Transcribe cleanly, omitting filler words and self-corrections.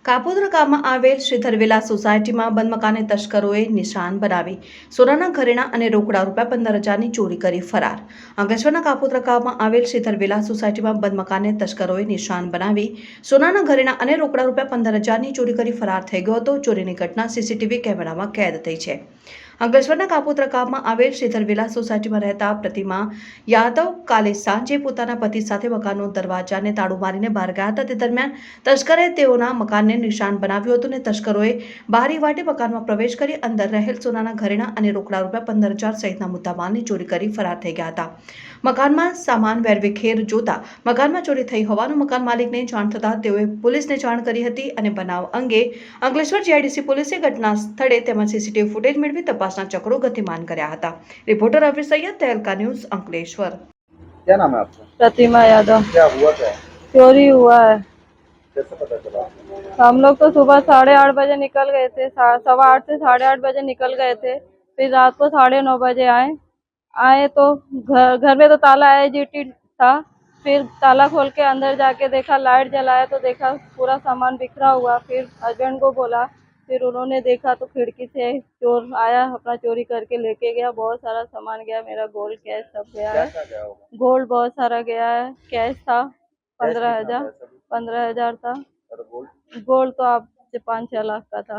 કાપોદ્રા ગામમાં આવેલ શ્રીધર વિલા સોસાયટીમાં બંધ મકાને તસ્કરોએ નિશાન બનાવી સોનાના ઘરેણાં અને રોકડા ₹15,000ની ચોરી કરી ફરાર. અંકલેશ્વરના કાપોદ્રા ગામમાં આવેલ શ્રીધર વિલા સોસાયટીમાં બંધ મકાને તસ્કરોએ નિશાન બનાવી સોનાના ઘરેણાં અને રોકડા ₹15,000ની ચોરી કરી ફરાર થઈ ગયો હતો. ચોરીની ઘટના સીસીટીવી કેમેરામાં કેદ થઈ છે. અંકલેશ્વરના કાપોદ્રા ગામમાં આવેલ શ્રીધર વિલા સોસાયટીમાં રહેતા પ્રતિમા યાદવ કાલે સાંજે પોતાના પતિ સાથે મકાનનો દરવાજાને તાળું મારીને બહાર ગયા હતા. તે દરમિયાન તસ્કરે તેઓના મકાનને નિશાન બનાવ્યું હતું અને તસ્કરોએ બારી વાટે મકાનમાં પ્રવેશ કરી અંદર રહેલ સોનાના ઘરેણાં અને રોકડા ₹15,000 સહિતના મુદ્દામાલની ચોરી કરી ફરાર થઈ ગયા હતા. મકાનમાં સામાન વેરવિખેર જોતા મકાનમાં ચોરી થઈ હોવાનું મકાન માલિકને જાણ થતાં તેઓએ પોલીસને જાણ કરી હતી અને બનાવ અંગે અંકલેશ્વર જીઆઈડીસી પોલીસે ઘટના સ્થળે તેમજ સીસીટીવી ફૂટેજ મેળવી તપાસના ચક્રો गतिमान કર્યા હતા. रिपोर्टर अफीर सैयद, तहलका न्यूज, अंकलेश्वर। क्या नाम है आपका? प्रतिमा यादव। क्या हुआ क्या? चोरी हुआ है। कैसे पता चला? हम लोग तो सुबह 8:30 बजे निकल गए थे, 8:15 से 8:30 बजे निकल गए थे। फिर रात को 9:30 बजे आए तो घर में तो ताला एजीटी था। फिर ताला खोल के अंदर जाके देखा, लाइट जलाया तो देखा पूरा सामान बिखरा हुआ। फिर हस्बैंड को बोला, फिर उन्होंने देखा तो खिड़की से चोर आया, अपना चोरी करके लेके गया। बहुत सारा सामान गया, मेरा गोल्ड कैश सब गया है। क्या होगा? गोल्ड बहुत सारा गया है। कैश था कैश कितना 15,000 था? 15,000 था। और गोल्ड? गोल्ड तो आप 5-6 लाख का था।